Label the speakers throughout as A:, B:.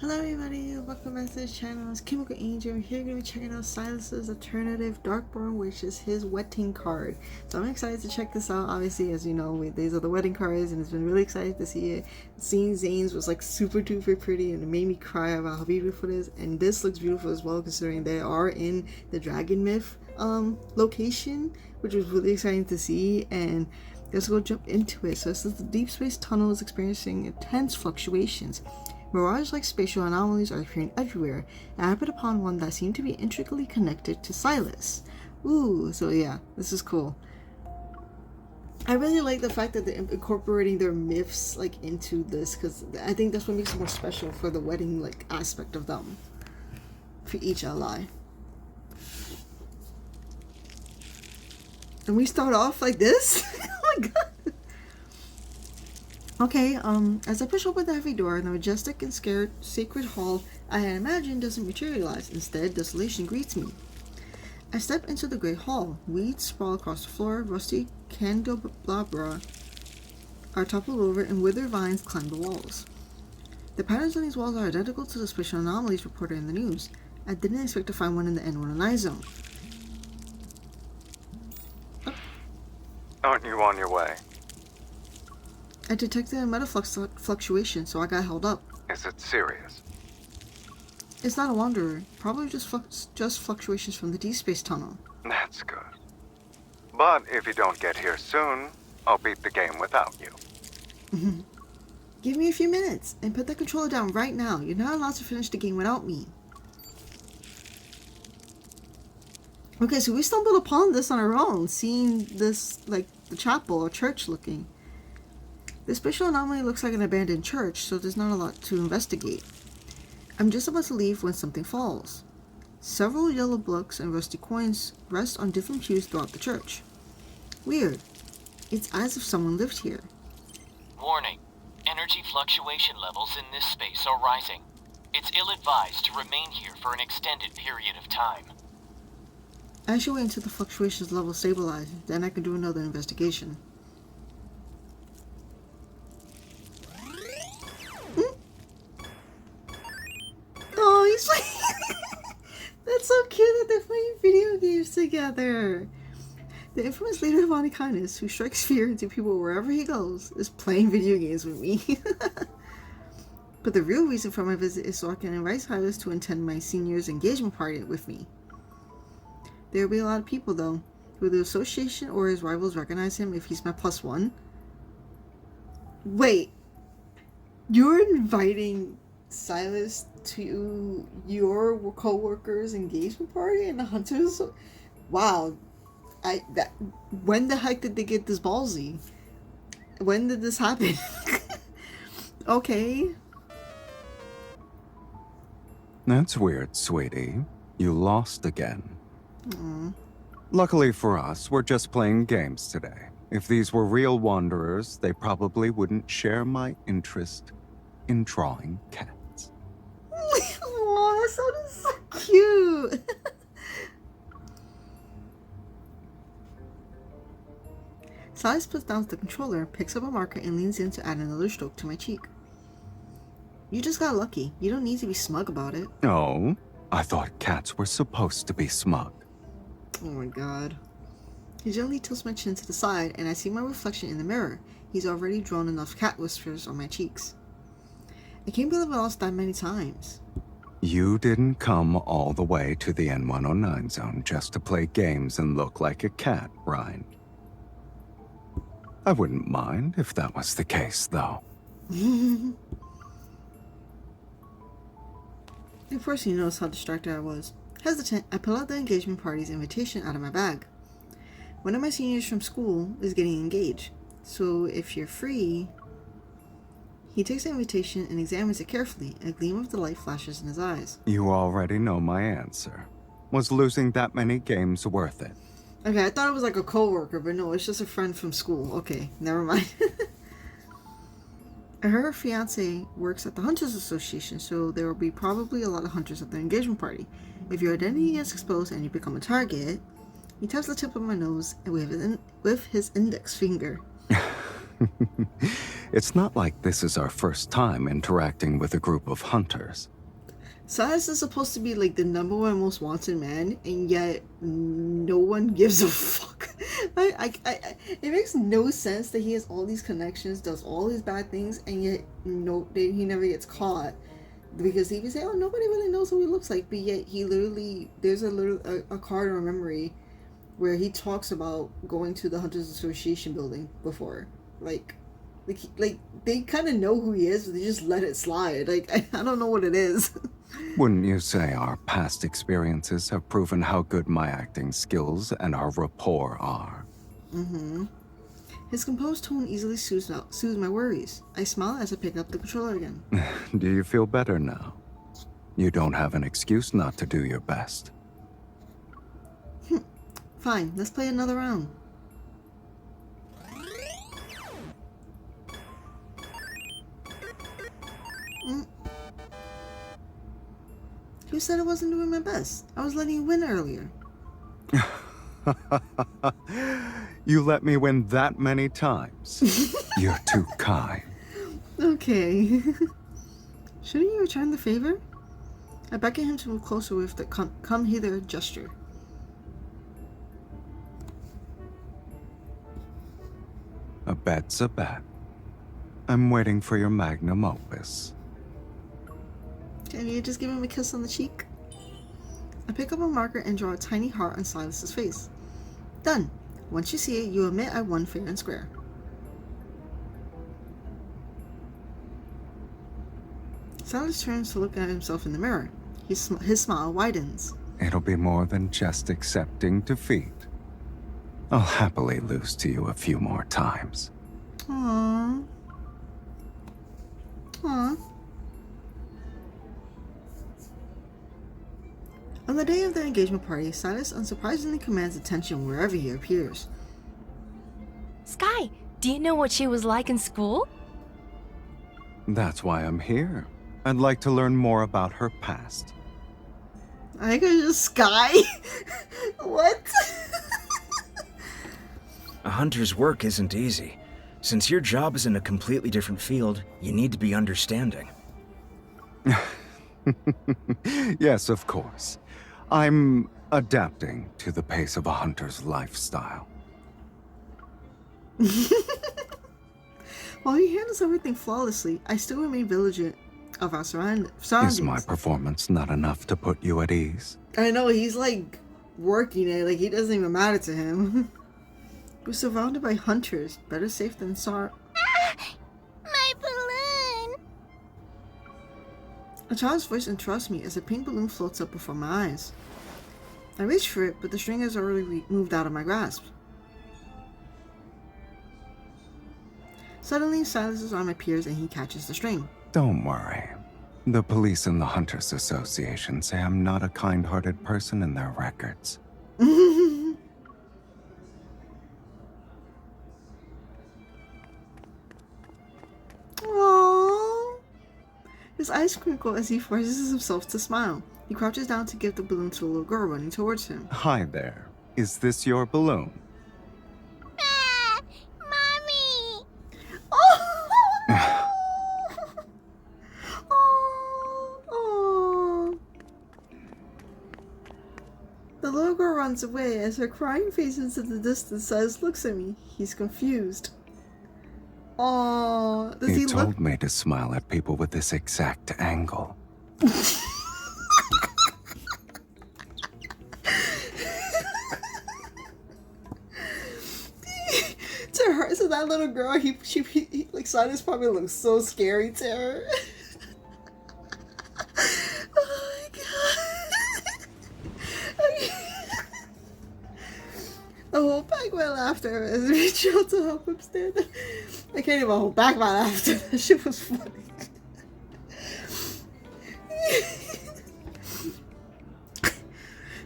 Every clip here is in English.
A: Hello everybody, welcome back to the channel. It's Chemical Angel. Here we're going to be checking out Sylus's alternative Darkborn, which is his wedding card. So I'm excited to check this out. Obviously, as you know, these are the wedding cards and it's been really exciting to see it. Seeing Zane's was like super duper pretty and it made me cry about how beautiful it is. And this looks beautiful as well, considering they are in the Dragon Myth location, which was really exciting to see. And let's go jump into it. So this is the deep space tunnel is experiencing intense fluctuations. Mirage-like spatial anomalies are appearing everywhere, and I happened upon one that seemed to be intricately connected to Sylus. Ooh, so yeah, this is cool. I really like the fact that they're incorporating their myths like into this, because I think that's what makes it more special for the wedding like aspect of them. For each ally. And we start off like this? Oh my god. Okay, as I push open the heavy door, the majestic and scared sacred hall I had imagined doesn't materialize. Instead, desolation greets me. I step into the great hall. Weeds sprawl across the floor, rusty candelabra are toppled over, and withered vines climb the walls. The patterns on these walls are identical to the spatial anomalies reported in the news. I didn't expect to find one in the N109 zone. Oh.
B: Aren't you on your way?
A: I detected a meta fluctuation, so I got held up.
B: Is it serious?
A: It's not a wanderer. Probably just fluctuations from the Deepspace tunnel.
B: That's good. But if you don't get here soon, I'll beat the game without you.
A: Give me a few minutes, and put the controller down right now. You're not allowed to finish the game without me. Okay, so we stumbled upon this on our own, seeing this, like, the chapel or church looking. This spatial anomaly looks like an abandoned church, so there's not a lot to investigate. I'm just about to leave when something falls. Several yellow blocks and rusty coins rest on different pews throughout the church. Weird. It's as if someone lived here.
C: Warning. Energy fluctuation levels in this space are rising. It's ill-advised to remain here for an extended period of time.
A: I should wait until the fluctuations level stabilize, then I can do another investigation. Oh, he's playing. That's so cute that they're playing video games together. The infamous leader of Onikinus, who strikes fear into people wherever he goes, is playing video games with me. But the real reason for my visit is so I can invite Sylus to attend my senior's engagement party with me. There will be a lot of people though. Will the association or his rivals recognize him if he's my +1? Wait. You're inviting Sylus to your co-worker's engagement party and the hunters? Wow. When the heck did they get this ballsy? When did this happen? Okay.
B: That's weird, sweetie. You lost again.
A: Aww.
B: Luckily for us, we're just playing games today. If these were real wanderers, they probably wouldn't share my interest in drawing cats.
A: Aww, that sounded so cute. Sylus puts down the controller, picks up a marker, and leans in to add another stroke to my cheek. You just got lucky. You don't need to be smug about it.
B: Oh, I thought cats were supposed to be smug.
A: Oh my god. He gently tilts my chin to the side, and I see my reflection in the mirror. He's already drawn enough cat whiskers on my cheeks. I can't believe I lost that many times.
B: You didn't come all the way to the N109 zone just to play games and look like a cat, right? I wouldn't mind if that was the case, though.
A: Of course, he knows how distracted I was. Hesitant, I pull out the engagement party's invitation out of my bag. One of my seniors from school is getting engaged, so if you're free... He takes the invitation and examines it carefully. A gleam of delight flashes in his eyes.
B: You already know my answer. Was losing that many games worth it?
A: Okay, I thought it was like a co-worker, but no, it's just a friend from school. Okay, never mind. Her fiance works at the Hunters Association, so there will be probably a lot of hunters at the engagement party. If your identity is exposed and you become a target, he taps the tip of my nose with his index finger.
B: It's not like this is our first time interacting with a group of hunters.
A: Sylus is supposed to be like the #1 most wanted man, and yet no one gives a fuck. It makes no sense that he has all these connections, does all these bad things, and yet he never gets caught. Because he can say, oh, nobody really knows who he looks like, but yet he literally, there's a card or a memory where he talks about going to the Hunters Association building before. Like they kind of know who he is, but they just let it slide. Like, I don't know what it is.
B: Wouldn't you say our past experiences have proven how good my acting skills and our rapport are?
A: Mm-hmm. His composed tone easily soothes my worries. I smile as I pick up the controller again.
B: Do you feel better now? You don't have an excuse not to do your best.
A: Fine, let's play another round. Who said I wasn't doing my best? I was letting you win earlier.
B: You let me win that many times. You're too kind.
A: Okay. Shouldn't you return the favor? I beckon him to move closer with the come hither gesture.
B: A bet's a bet. I'm waiting for your magnum opus.
A: Can you just give him a kiss on the cheek? I pick up a marker and draw a tiny heart on Sylus's face. Done. Once you see it, you admit I won fair and square. Sylus turns to look at himself in the mirror. His smile widens.
B: It'll be more than just accepting defeat. I'll happily lose to you a few more times.
A: Aww. Aww. On the day of the engagement party, Sylus unsurprisingly commands attention wherever he appears.
D: Sky, do you know what she was like in school?
B: That's why I'm here. I'd like to learn more about her past.
A: I could just Sky? What?
E: A hunter's work isn't easy. Since your job is in a completely different field, you need to be understanding.
B: Yes, of course. I'm adapting to the pace of a hunter's lifestyle.
A: While he handles everything flawlessly, I still remain vigilant of our surroundings.
B: Is my performance not enough to put you at ease?
A: I know, he's like working it, like it doesn't even matter to him. We're surrounded by hunters. Better safe than sorry.
D: My balloon!
A: A child's voice interrupts me as a pink balloon floats up before my eyes. I reach for it, but the string has already moved out of my grasp. Suddenly, Sylus's arm appears and he catches the string.
B: Don't worry. The police and the Hunters Association say I'm not a kind-hearted person in their records.
A: Aww. His eyes crinkle as he forces himself to smile. He crouches down to give the balloon to a little girl running towards him.
B: Hi there. Is this your balloon?
D: Ah, Mommy!
A: Oh! Oh! The little girl runs away as her crying face into the distance. Silas looks at me. He's confused. Oh, does he
B: You
A: look?
B: told me to smile at people with this exact angle.
A: To her, so that little girl, he like Silas probably looks so scary to her. Oh my god! I hold back my laughter as I reach out to help him stand up. I can't even hold back my laughter. That shit was funny.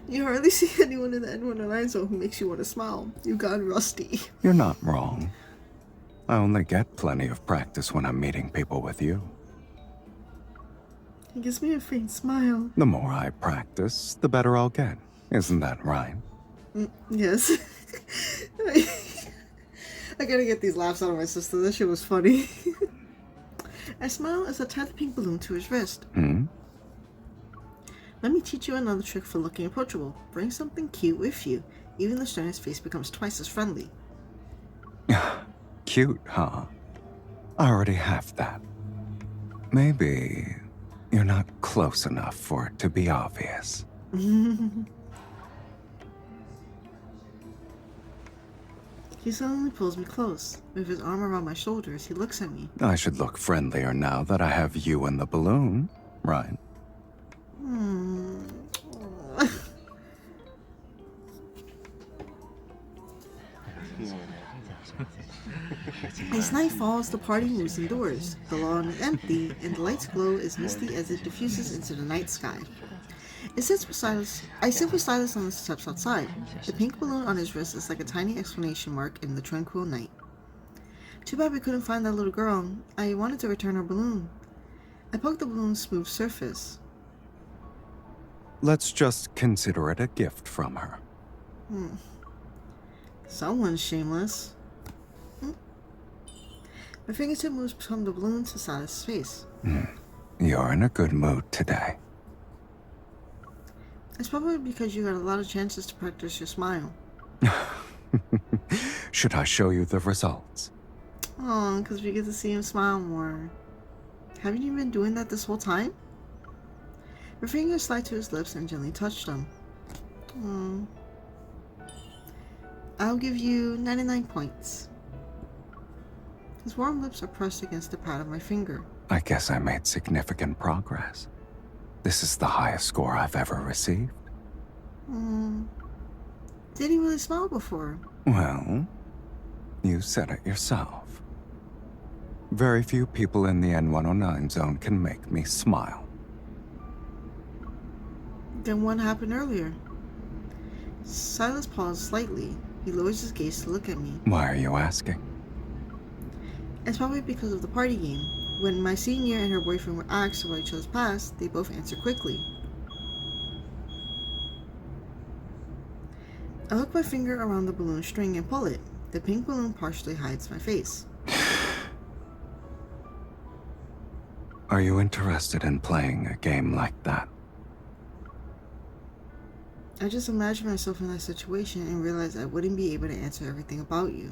A: You hardly see anyone in the N109 zone who makes you want to smile. You got rusty.
B: You're not wrong. I only get plenty of practice when I'm meeting people with you.
A: He gives me a faint smile.
B: The more I practice, the better I'll get. Isn't that right?
A: Yes. I gotta get these laughs out of my system. That shit was funny. I smile as I tie the pink balloon to his wrist.
B: Hmm?
A: Let me teach you another trick for looking approachable. Bring something cute with you. Even the sternest face becomes twice as friendly.
B: Cute, huh? I already have that. Maybe you're not close enough for it to be obvious.
A: He suddenly pulls me close. With his arm around my shoulders, he looks at me.
B: I should look friendlier now that I have you in the balloon, right?
A: As night falls, the party moves indoors. The lawn is empty, and the light's glow is misty as it diffuses into the night sky. I sit with Sylus on the steps outside. The pink balloon on his wrist is like a tiny exclamation mark in the tranquil night. Too bad we couldn't find that little girl. I wanted to return her balloon. I poked the balloon's smooth surface.
B: Let's just consider it a gift from her.
A: Someone's shameless. My fingertip moves from the balloon to Sylus' face.
B: You're in a good mood today.
A: It's probably because you got a lot of chances to practice your smile.
B: Should I show you the results?
A: Oh, because we get to see him smile more. Haven't you been doing that this whole time? Her fingers slide to his lips and gently touch them. I'll give you 99 points. His warm lips are pressed against the pad of my finger.
B: I guess I made significant progress. This is the highest score I've ever received.
A: Did he really smile before?
B: Well, you said it yourself. Very few people in the N109 zone can make me smile.
A: Then what happened earlier? Sylus paused slightly. He lowers his gaze to look at me.
B: Why are you asking?
A: It's probably because of the party game. When my senior and her boyfriend were asked about each other's past, they both answered quickly. I hook my finger around the balloon string and pull it. The pink balloon partially hides my face.
B: Are you interested in playing a game like that?
A: I just imagined myself in that situation and realized I wouldn't be able to answer everything about you.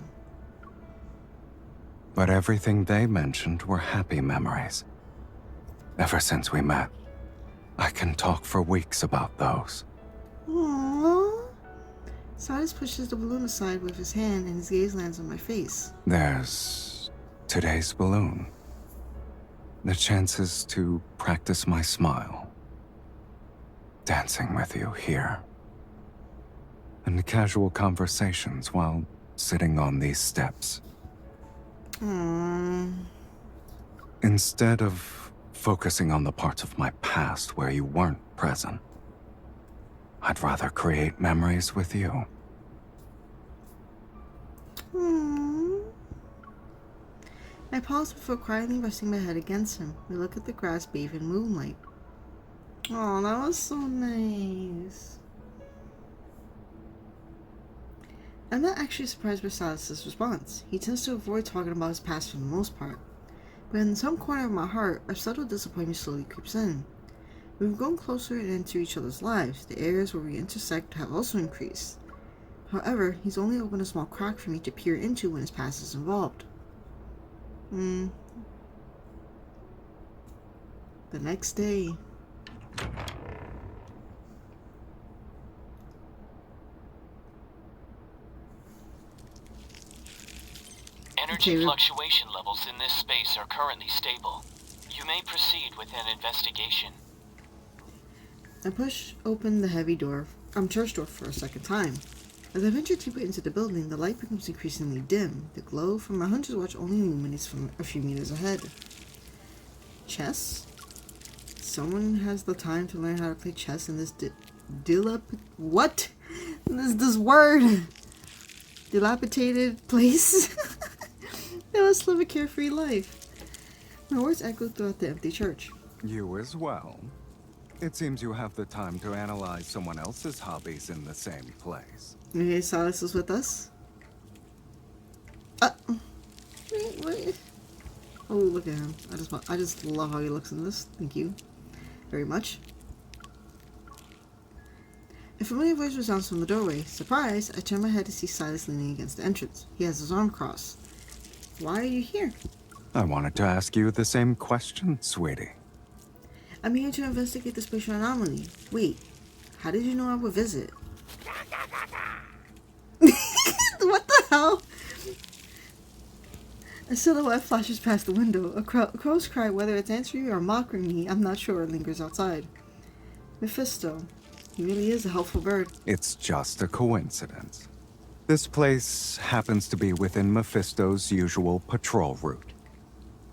B: But everything they mentioned were happy memories. Ever since we met, I can talk for weeks about those.
A: Aww. Sylus pushes the balloon aside with his hand and his gaze lands on my face.
B: There's today's balloon. The chances to practice my smile. Dancing with you here. And casual conversations while sitting on these steps. Instead of focusing on the parts of my past where you weren't present, I'd rather create memories with you.
A: I pause before quietly resting my head against him. We look at the grass bathed in moonlight. Oh, that was so nice. I'm not actually surprised by Sylus' response. He tends to avoid talking about his past for the most part. But in some corner of my heart, a subtle disappointment slowly creeps in. We've grown closer into each other's lives. The areas where we intersect have also increased. However, he's only opened a small crack for me to peer into when his past is involved. The next day.
C: Energy fluctuation levels in this space are currently stable. You may proceed with an investigation.
A: I push open the heavy church door for a second time. As I venture deeper into the building, the light becomes increasingly dim. The glow from my hunter's watch only illuminates from a few meters ahead. Chess? Someone has the time to learn how to play chess in this what? This word? Dilapidated place? They must live a carefree life. My words echo throughout the empty church.
B: You as well. It seems you have the time to analyze someone else's hobbies in the same place.
A: Okay, Sylus is with us. Wait. Oh, look at him. I just love how he looks in this. Thank you very much. A familiar voice resounds from the doorway. Surprised, I turn my head to see Sylus leaning against the entrance. He has his arm crossed. Why are you here?
B: I wanted to ask you the same question, sweetie.
A: I'm here to investigate the spatial anomaly. Wait, how did you know I would visit? What the hell? A silhouette flashes past the window. A crow's cry, whether it's answering or mocking me, I'm not sure, lingers outside. Mephisto. He really is a helpful bird.
B: It's just a coincidence. This place happens to be within Mephisto's usual patrol route.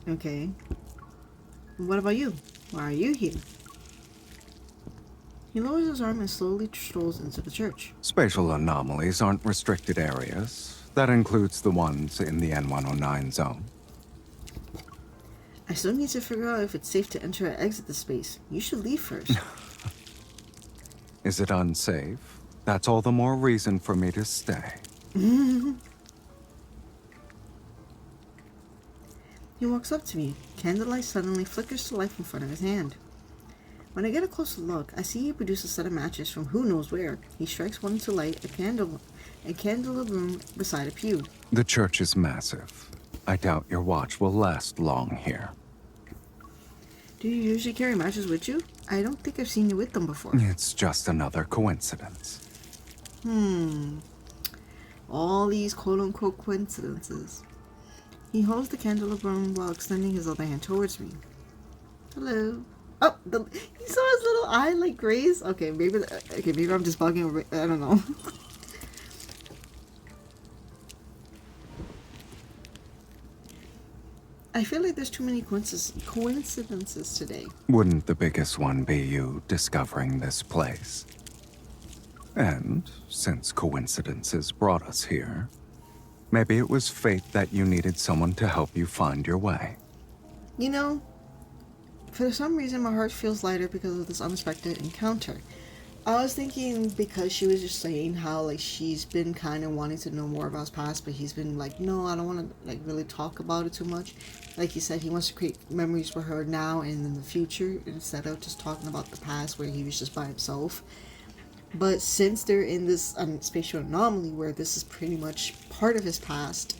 A: Okay. And what about you? Why are you here? He lowers his arm and slowly strolls into the church.
B: Spatial anomalies aren't restricted areas. That includes the ones in the N109 zone.
A: I still need to figure out if it's safe to enter or exit the space. You should leave first.
B: Is it unsafe? That's all the more reason for me to stay.
A: He walks up to me. Candlelight suddenly flickers to life in front of his hand. When I get a closer look, I see he produces a set of matches from who knows where. He strikes one to light a candelabrum beside a pew.
B: The church is massive. I doubt your watch will last long here.
A: Do you usually carry matches with you? I don't think I've seen you with them before.
B: It's just another coincidence.
A: All these quote-unquote coincidences. He holds the candelabrum while extending his other hand towards me. Hello. Oh, he saw his little eye like graze. Okay, maybe I'm just bugging. I don't know. I feel like there's too many coincidences today.
B: Wouldn't the biggest one be you discovering this place? And since coincidences brought us here, maybe it was fate that you needed someone to help you find your way.
A: You know, for some reason my heart feels lighter because of this unexpected encounter. I was thinking because she was just saying how like she's been kind of wanting to know more about his past, but he's been like, no, I don't want to like really talk about it too much. Like he said, he wants to create memories for her now and in the future instead of just talking about the past where he was just by himself. But since they're in this spatial anomaly where this is pretty much part of his past,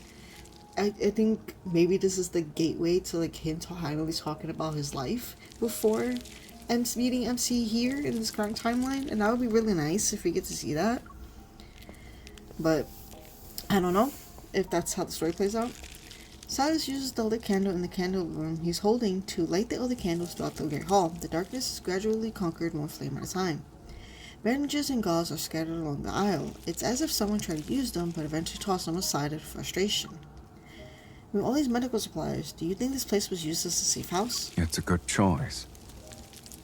A: I think maybe this is the gateway to like him finally talking about his life before meeting MC here in this current timeline, and that would be really nice if we get to see that. But I don't know if that's how the story plays out. Sylus uses the lit candle in the candle room he's holding to light the other candles throughout the great hall. The darkness is gradually conquered one flame at a time. Bandages and gauze are scattered along the aisle. It's as if someone tried to use them but eventually tossed them aside out of frustration. With all these medical supplies, do you think this place was used as a safe house?
B: It's a good choice.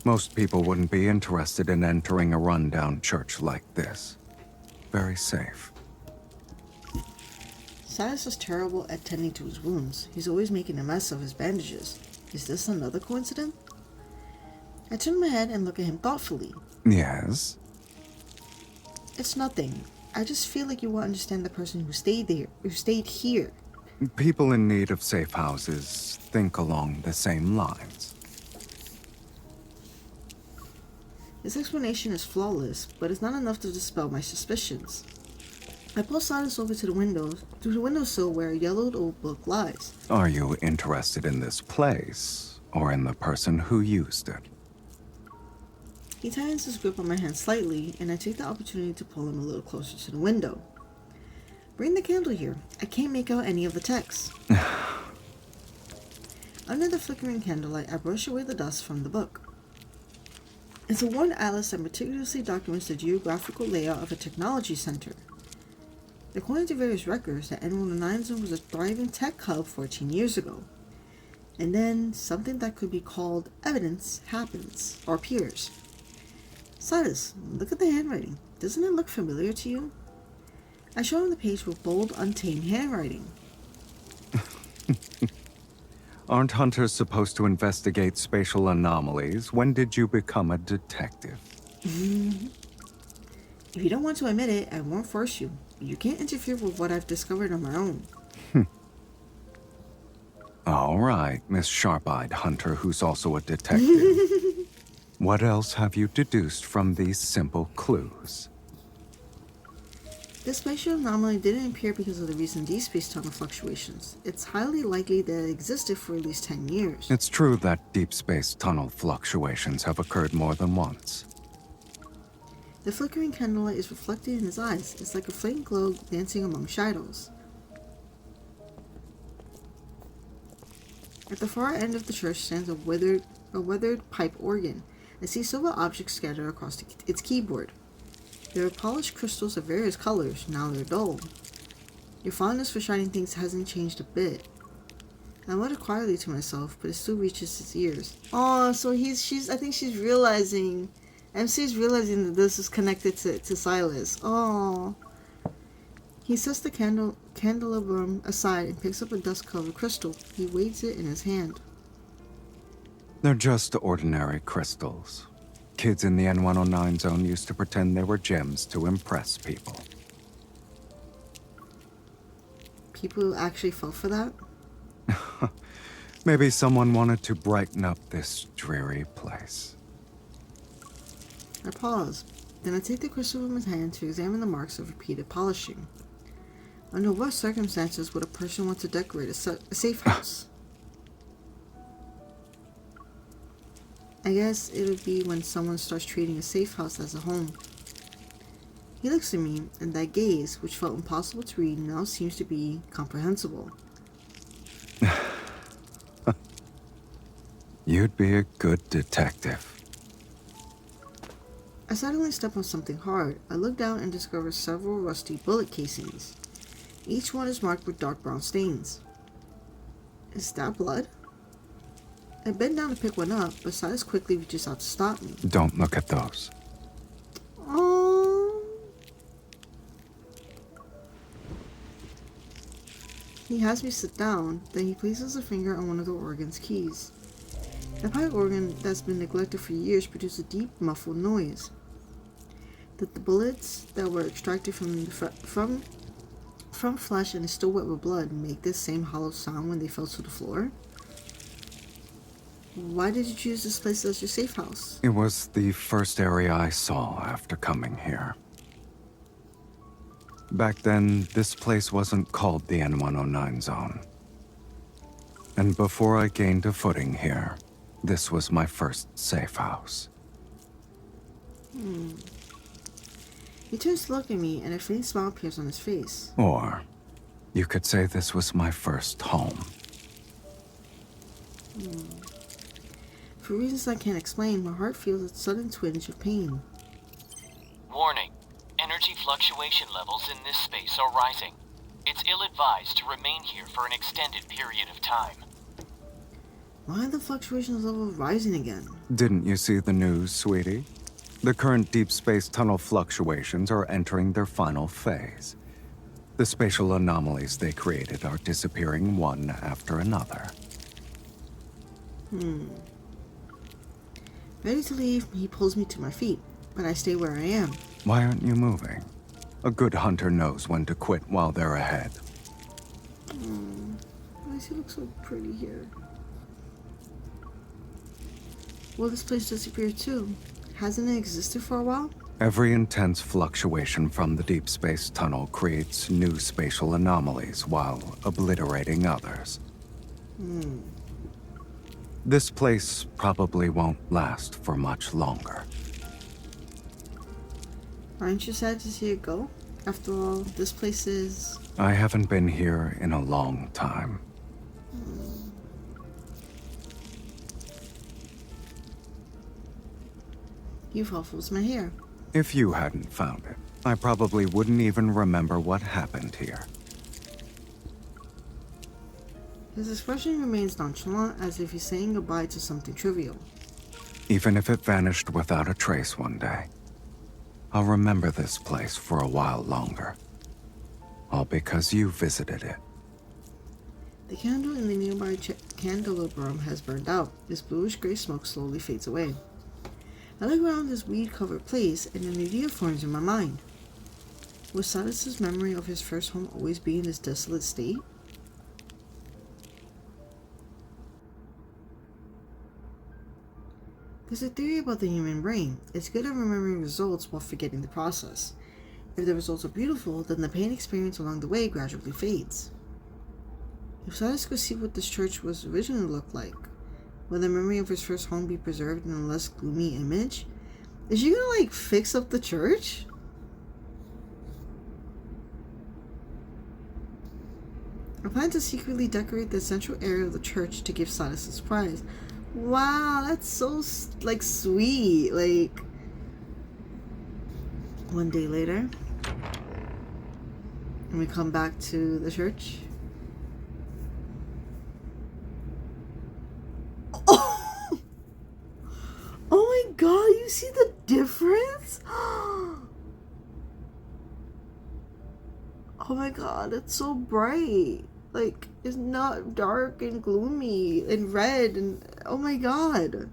B: Most people wouldn't be interested in entering a rundown church like this. Very safe.
A: Sylus is terrible at tending to his wounds. He's always making a mess of his bandages. Is this another coincidence? I turn my head and look at him thoughtfully.
B: Yes?
A: It's nothing. I just feel like you won't understand the person who stayed here.
B: People in need of safe houses think along the same lines.
A: His explanation is flawless, but it's not enough to dispel my suspicions. I pull Sylus over to the windowsill where a yellowed old book lies.
B: Are you interested in this place, or in the person who used it?
A: He tightens his grip on my hand slightly, and I take the opportunity to pull him a little closer to the window. Bring the candle here. I can't make out any of the text. Under the flickering candlelight, I brush away the dust from the book. It's a worn atlas that meticulously documents the geographical layout of a technology center. According to various records, the N109 zone was a thriving tech hub 14 years ago. And then, something that could be called evidence happens, or appears. Sylus, look at the handwriting. Doesn't it look familiar to you? I show him the page with bold, untamed handwriting.
B: Aren't hunters supposed to investigate spatial anomalies? When did you become a detective?
A: If you don't want to admit it, I won't force you. You can't interfere with what I've discovered on my own.
B: All right, Miss Sharp-Eyed Hunter, who's also a detective. What else have you deduced from these simple clues?
A: This spatial anomaly didn't appear because of the recent Deepspace tunnel fluctuations. It's highly likely that it existed for at least 10 years.
B: It's true that deep space tunnel fluctuations have occurred more than once.
A: The flickering candlelight is reflected in his eyes. It's like a faint glow dancing among shadows. At the far end of the church stands a weathered pipe organ. I see silver objects scattered across its keyboard. There are polished crystals of various colors. Now they're dull. Your fondness for shining things hasn't changed a bit. I mutter quietly to myself, but it still reaches his ears. Oh, so I think she's realizing, MC's realizing that this is connected to Sylus. Oh. He sets the candelabrum aside and picks up a dust-covered crystal. He weighs it in his hand.
B: They're just ordinary crystals. Kids in the N109 zone used to pretend they were gems to impress people.
A: People actually fell for that?
B: Maybe someone wanted to brighten up this dreary place.
A: I pause. Then I take the crystal from his hand to examine the marks of repeated polishing. Under what circumstances would a person want to decorate a safe house? I guess it would be when someone starts treating a safe house as a home. He looks at me, and that gaze, which felt impossible to read, now seems to be comprehensible.
B: You'd be a good detective.
A: I suddenly step on something hard. I look down and discover several rusty bullet casings. Each one is marked with dark brown stains. Is that blood? I bend down to pick one up, but Sylus quickly reaches out to stop me.
B: Don't look at those.
A: Oh. He has me sit down, then he places a finger on one of the organ's keys. The pipe organ that's been neglected for years produces a deep, muffled noise. The bullets that were extracted from flesh and is still wet with blood make this same hollow sound when they fell to the floor. Why did you choose this place as your safe house?
B: It was the first area I saw after coming here. Back then, this place wasn't called the N109 zone. And before I gained a footing here, this was my first safe house.
A: He turns to look at me, and a faint smile appears on his face.
B: Or, you could say this was my first home.
A: For reasons I can't explain, my heart feels a sudden twinge of pain.
C: Warning. Energy fluctuation levels in this space are rising. It's ill-advised to remain here for an extended period of time.
A: Why are the fluctuations levels rising again?
B: Didn't you see the news, sweetie? The current deep space tunnel fluctuations are entering their final phase. The spatial anomalies they created are disappearing one after another.
A: Ready to leave, he pulls me to my feet, but I stay where I am.
B: Why aren't you moving? A good hunter knows when to quit while they're ahead.
A: Why does he look so pretty here? Will this place disappear too? Hasn't it existed for a while?
B: Every intense fluctuation from the deep space tunnel creates new spatial anomalies while obliterating others. This place probably won't last for much longer.
A: Aren't you sad to see it go? After all, this place is...
B: I haven't been here in a long time.
A: You've ruffled my hair.
B: If you hadn't found it, I probably wouldn't even remember what happened here.
A: His expression remains nonchalant, as if he's saying goodbye to something trivial.
B: Even if it vanished without a trace one day, I'll remember this place for a while longer. All because you visited it.
A: The candle in the nearby candelabrum has burned out. This bluish-gray smoke slowly fades away. I look around this weed-covered place, and an idea forms in my mind. Was Sylus's memory of his first home always be in this desolate state? There's a theory about the human brain. It's good at remembering results while forgetting the process. If the results are beautiful, then the pain experience along the way gradually fades. If Sylus could see what this church was originally looked like, will the memory of his first home be preserved in a less gloomy image? Is she gonna, like, fix up the church? I plan to secretly decorate the central area of the church to give Sylus a surprise. Wow, that's so, like, sweet. Like, one day later, and we come back to the church. Oh, oh my god, you see the difference? Oh my god, it's so bright. Like, it's not dark and gloomy and red and oh my god.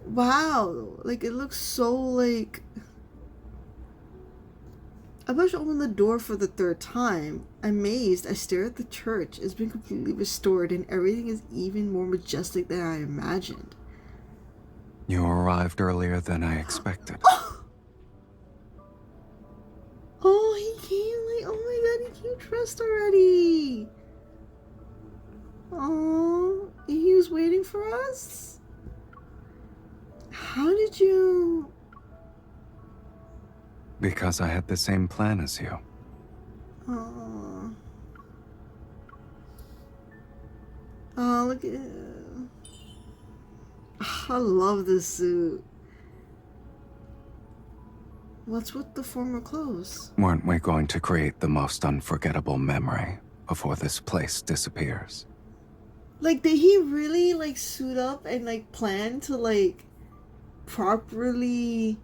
A: Wow. Like, it looks so like... I about to open the door for the third time. Amazed, I stare at the church. It's been completely restored and everything is even more majestic than I imagined.
B: You arrived earlier than I expected.
A: Oh, he came like, oh my god, he came dressed already. Oh, he was waiting for us? How did you...
B: Because I had the same plan as you.
A: Oh. Oh, look at him. I love this suit. What's with the former clothes?
B: Weren't we going to create the most unforgettable memory before this place disappears?
A: Like, did he really, like, suit up and, like, plan to, like, properly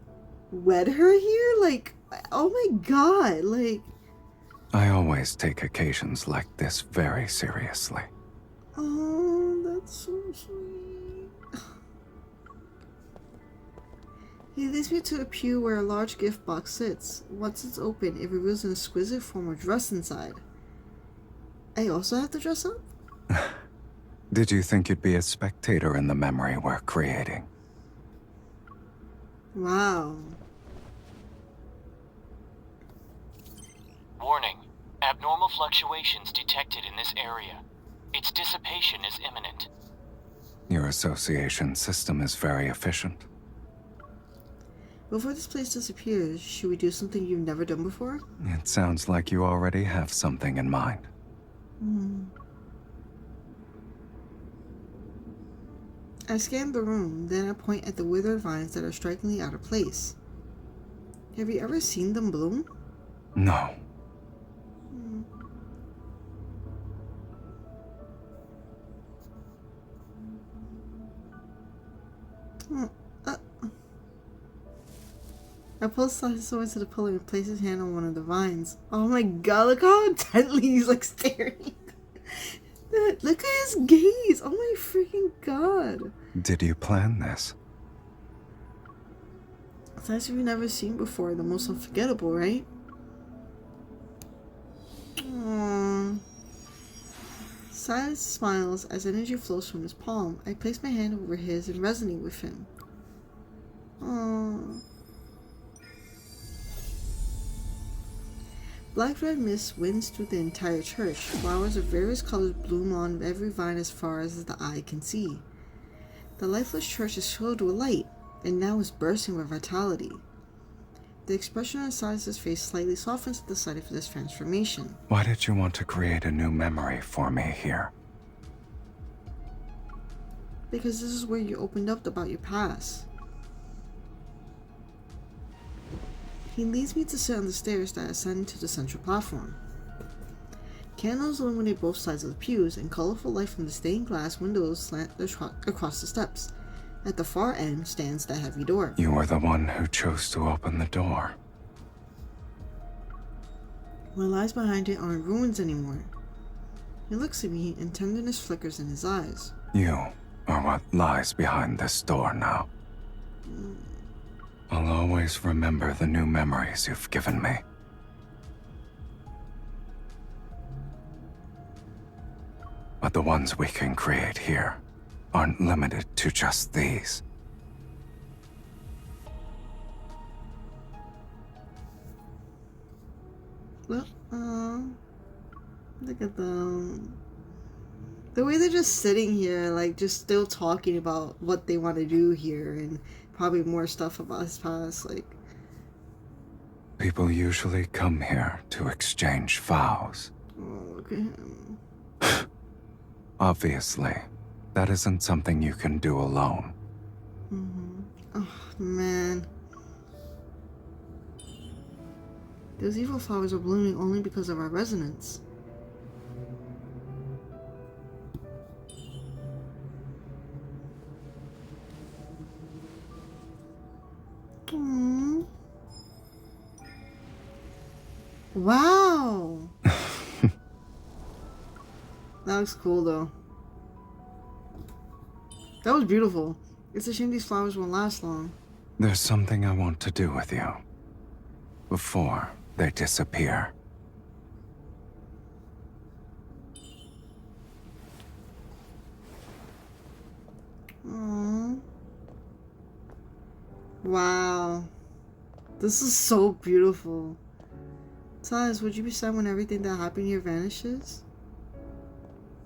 A: wed her here? Like, oh my god, like...
B: I always take occasions like this very seriously.
A: Oh, that's so sweet. He leads me to a pew where a large gift box sits. Once it's open, it reveals an exquisite formal dress inside. I also have to dress up?
B: Did you think you'd be a spectator in the memory we're creating?
A: Wow.
C: Warning. Abnormal fluctuations detected in this area. Its dissipation is imminent.
B: Your association system is very efficient.
A: Before this place disappears, should we do something you've never done before?
B: It sounds like you already have something in mind.
A: I scan the room, then I point at the withered vines that are strikingly out of place. Have you ever seen them bloom?
B: No.
A: I pull Sylus over to the pillar and place his hand on one of the vines. Oh my god, look how intently he's like staring. Look at his gaze. Oh my freaking god.
B: Did you plan this?
A: Sights you've never seen before, the most unforgettable, right? Aww. Sylus smiles as energy flows from his palm. I place my hand over his and resonate with him. Aww. Black-red mist winds through the entire church. Flowers of various colors bloom on every vine as far as the eye can see. The lifeless church is filled with light, and now is bursting with vitality. The expression on Sylus' face slightly softens at the sight of this transformation.
B: Why did you want to create a new memory for me here?
A: Because this is where you opened up about your past. He leads me to sit on the stairs that ascend to the central platform. Candles illuminate both sides of the pews, and colorful light from the stained glass windows slant across the steps. At the far end stands the heavy door.
B: You were the one who chose to open the door.
A: What lies behind it aren't ruins anymore. He looks at me, and tenderness flickers in his eyes.
B: You are what lies behind this door now. I'll always remember the new memories you've given me. But the ones we can create here aren't limited to just these.
A: Look, look at them. The way they're just sitting here, like, just still talking about what they want to do here, and probably more stuff about his past, like...
B: People usually come here to exchange vows.
A: Oh, look at him.
B: Obviously, that isn't something you can do alone.
A: Oh, man. Those evil flowers are blooming only because of our resonance. Aww. Wow! That looks cool, though. That was beautiful. It's a shame these flowers won't last long.
B: There's something I want to do with you. Before they disappear.
A: Aww. Wow. This is so beautiful. Sylus, would you be sad when everything that happened here vanishes?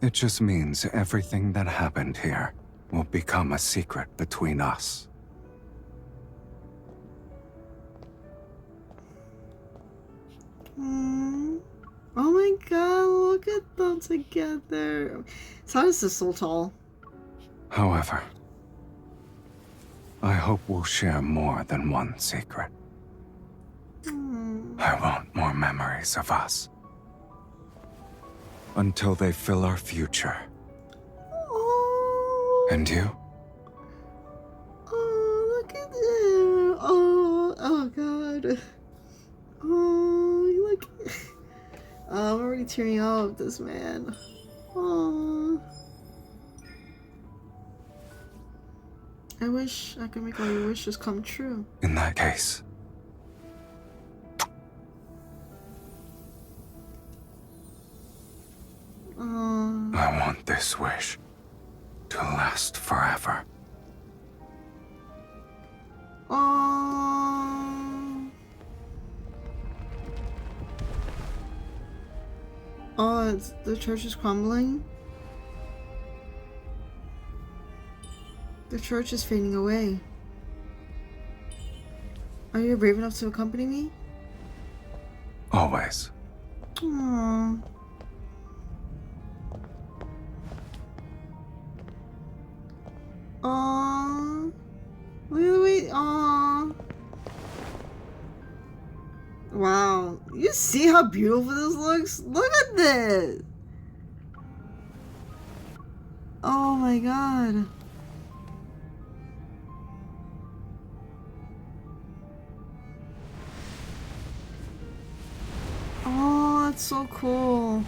B: It just means everything that happened here will become a secret between us.
A: Aww. Oh my god, look at them together. Sylus is so tall.
B: However, I hope we'll share more than one secret. I want more memories of us. Until they fill our future.
A: Oh.
B: And you?
A: Oh, look at him. Oh god. Oh, look. Oh, I'm already tearing up, this man. Oh. I wish I could make all your wishes come true.
B: In that case, I want this wish to last forever.
A: Oh, the church is crumbling. The church is fading away. Are you brave enough to accompany me?
B: Always.
A: Aww. Aww. Look at the way. Aww. Wow. You see how beautiful this looks? Look at this. Oh my god. Oh, that's so cool.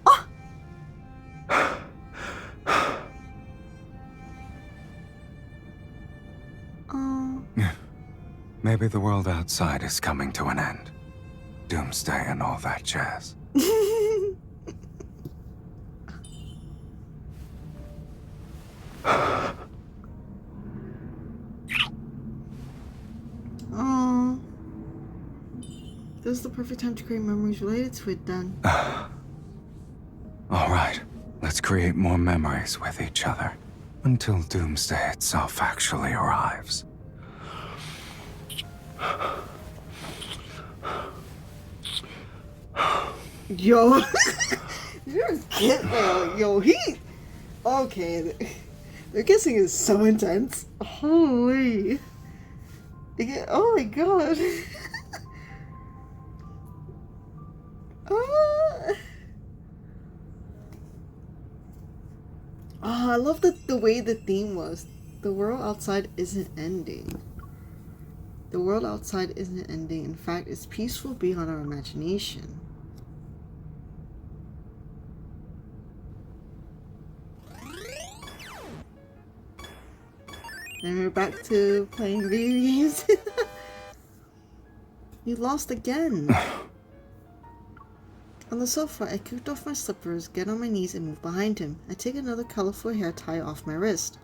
A: Oh! Oh.
B: Maybe the world outside is coming to an end. Doomsday and all that jazz.
A: Oh. This is the perfect time to create memories related to it then.
B: Alright, let's create more memories with each other. Until Doomsday itself actually arrives.
A: Yo. You're a kid now. Yo, he... Okay. The kissing is so intense. Holy. Oh my god. Oh, I love the way the theme was. The world outside isn't ending. The world outside isn't ending. In fact, it's peaceful beyond our imagination. And we're back to playing video games. You lost again. On the sofa, I kicked off my slippers, get on my knees, and move behind him. I take another colorful hair tie off my wrist.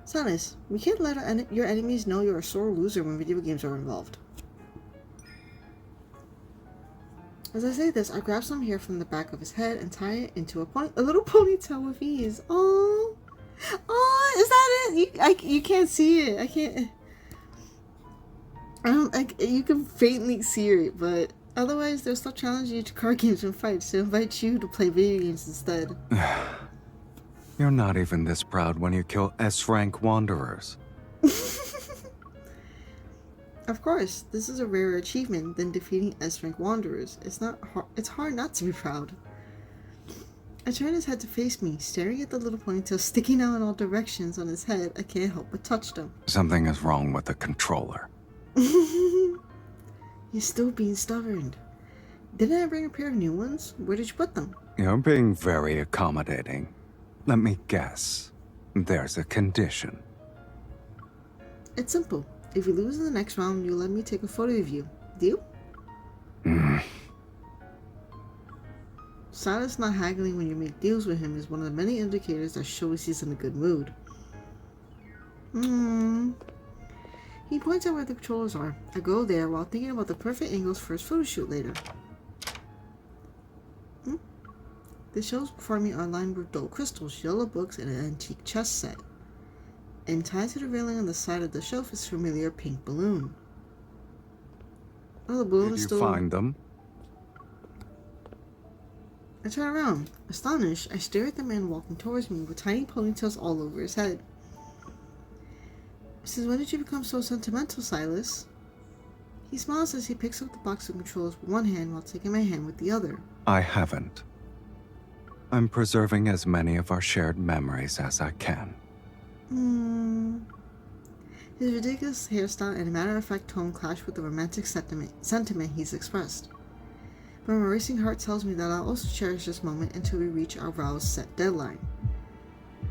A: Sylus, we can't let your enemies know you're a sore loser when video games are involved. As I say this, I grab some hair from the back of his head and tie it into a little ponytail with ease. Oh, oh, is that it? You can't see it. I can't. I don't like. You can faintly see it, but otherwise, they'll stop challenging you to card games and fights to invite you to play video games instead.
B: You're not even this proud when you kill S-rank wanderers.
A: Of course, this is a rarer achievement than defeating S-rank wanderers. It's hard not to be proud. I turn his head to face me, staring at the little ponytail sticking out in all directions on his head. I can't help but touch them.
B: Something is wrong with the controller.
A: He's still being stubborn. Didn't I bring a pair of new ones? Where did you put them?
B: You're being very accommodating. Let me guess. There's a condition.
A: It's simple. If you lose in the next round, you'll let me take a photo of you. Deal? Sylus not haggling when you make deals with him is one of the many indicators that shows he's in a good mood. He points out where the controllers are. I go there while thinking about the perfect angles for his photo shoot later. The shelves before me are lined with dull crystals, yellow books, and an antique chess set. And tied to the railing on the side of the shelf is a familiar pink balloon. Oh, the balloon is still...
B: Did you find them?
A: I turn around. Astonished, I stare at the man walking towards me with tiny ponytails all over his head. Since when did you become so sentimental, Sylus? He smiles as he picks up the box of controls with one hand while taking my hand with the other.
B: I haven't. I'm preserving as many of our shared memories as I can.
A: His ridiculous hairstyle and matter-of-fact tone clash with the romantic sentiment he's expressed. But my racing heart tells me that I'll also cherish this moment until we reach our vow's set deadline.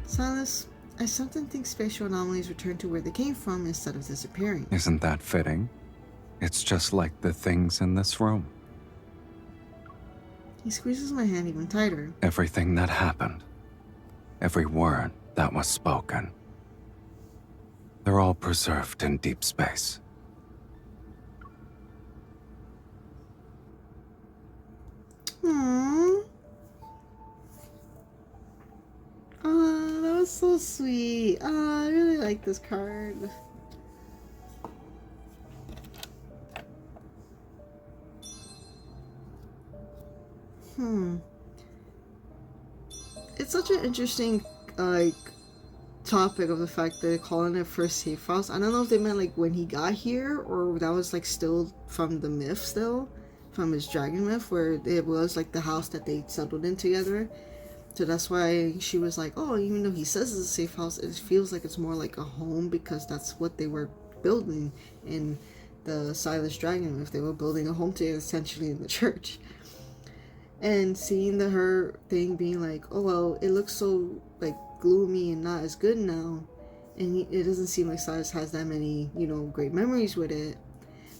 A: Sylus, I sometimes think spatial anomalies return to where they came from instead of disappearing.
B: Isn't that fitting? It's just like the things in this room.
A: He squeezes my hand even tighter.
B: Everything that happened. Every word that was spoken. They're all preserved in deep space.
A: Aww. Oh, that was so sweet. Oh, I really like this card. It's such an interesting, topic of the fact that they're calling it first safe house. I don't know if they meant like when he got here or that was like still from the myth still. From his dragon myth where it was like the house that they settled in together. So that's why she was like, oh, even though he says it's a safe house, it feels like it's more like a home because that's what they were building in the Sylus dragon myth. They were building a home together essentially in the church. And seeing her thing being like, oh well, it looks so like gloomy and not as good now, and it doesn't seem like Sylus has that many, great memories with it.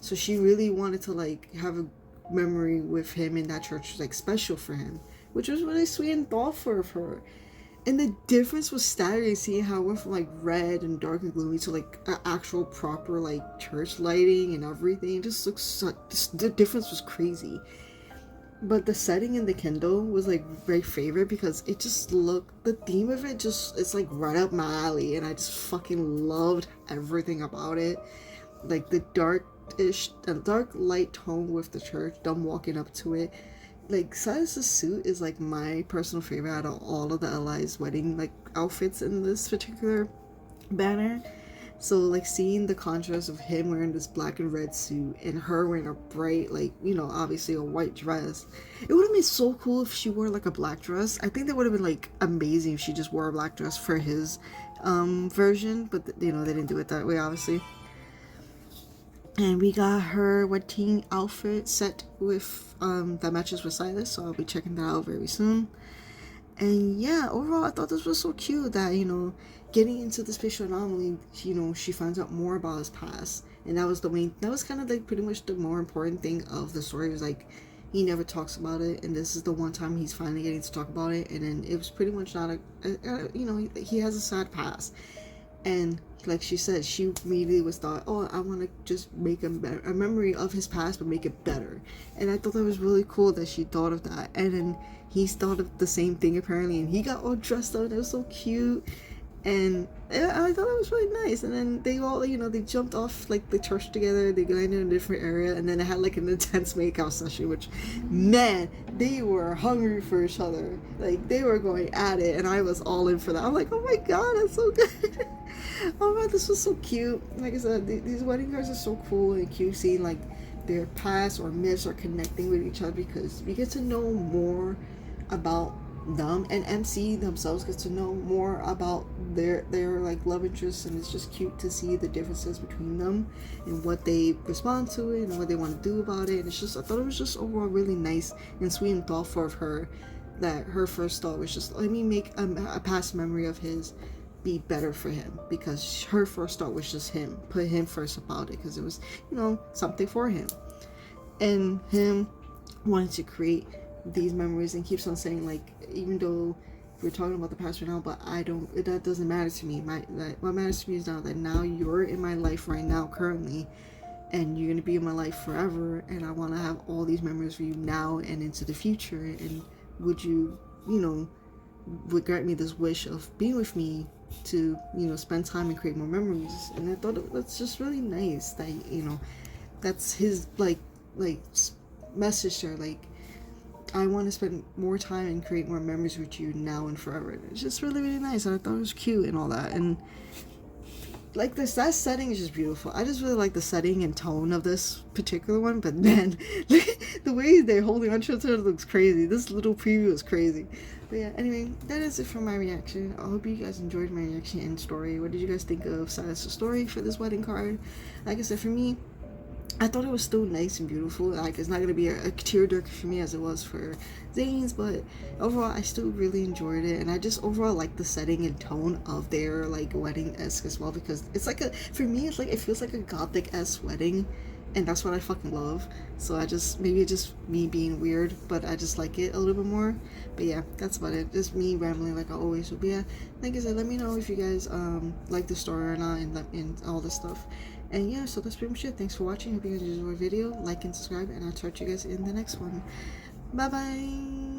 A: So she really wanted to like have a memory with him in that church, like special for him, which was really sweet and thoughtful of her. And the difference was staggering, seeing how it went from like red and dark and gloomy to like an actual proper like church lighting and everything. It just looks the difference was crazy. But the setting in the Kindle was like very favorite because it just looked, the theme of it it's like right up my alley, and I just fucking loved everything about it. Like the dark light tone with the church, them walking up to it. Like Sylus' suit is like my personal favorite out of all of the allies' wedding like outfits in this particular banner. So like seeing the contrast of him wearing this black and red suit and her wearing a bright, like, obviously a white dress. It would have been so cool if she wore like a black dress. I think that would have been like amazing if she just wore a black dress for his version, but they didn't do it that way, obviously. And we got her wedding outfit set with that matches with Sylus, so I'll be checking that out very soon. And yeah, overall I thought this was so cute that, getting into the spatial anomaly, she finds out more about his past. And that was kind of like pretty much the more important thing of the story. It was like, he never talks about it, and this is the one time he's finally getting to talk about it. And then it was pretty much not he has a sad past. And like she said, she immediately was thought, oh, I want to just make a memory of his past, but make it better. And I thought that was really cool that she thought of that. And then he's thought of the same thing apparently, and he got all dressed up, and it was so cute. And I thought it was really nice. And then they all, you know, they jumped off like the church together. They landed in a different area, and then they had like an intense makeout session. Which, man, they were hungry for each other. Like they were going at it, and I was all in for that. I'm like, oh my god, that's so good. Oh man, this was so cute. Like I said, these wedding cards are so cool and cute. Seeing like their past or myths are connecting with each other because we get to know more about them, and MC themselves gets to know more about their like love interests, and it's just cute to see the differences between them and what they respond to it and what they want to do about it. And it's just, I thought it was just overall really nice and sweet and thoughtful of her, that her first thought was just, let me make a past memory of his be better for him, because her first thought was just him, put him first about it, because it was, you know, something for him, and him wanting to create these memories, and keeps on saying like, even though we're talking about the past right now, but that doesn't matter to me. What matters to me is now that now you're in my life right now currently, and you're gonna be in my life forever, and I want to have all these memories for you now and into the future. And would you, you know, would grant me this wish of being with me to, you know, spend time and create more memories. And I thought that's just really nice that, you know, that's his like message there, like, I want to spend more time and create more memories with you now and forever. It's just really, really nice, and I thought it was cute and all that. And like that setting is just beautiful. I just really like the setting and tone of this particular one. But man, the way they're holding on to each other looks crazy. This little preview is crazy. But yeah, anyway, that is it for my reaction. I hope you guys enjoyed my reaction and story. What did you guys think of Sylus' story for this wedding card? Like I said, for me, I thought it was still nice and beautiful. Like, it's not going to be a tearjerker for me as it was for Zane's, but overall, I still really enjoyed it. And I just overall like the setting and tone of their, like, wedding-esque as well, because it's like for me, it's like, it feels like a gothic-esque wedding, and that's what I fucking love. So maybe it's just me being weird, but I just like it a little bit more. But yeah, that's about it. Just me rambling like I always will. But yeah, like I said, let me know if you guys like the story or not, and all this stuff. And yeah, so that's pretty much it. Thanks for watching. Hope you guys enjoyed the video. Like and subscribe, and I'll talk to you guys in the next one. Bye bye.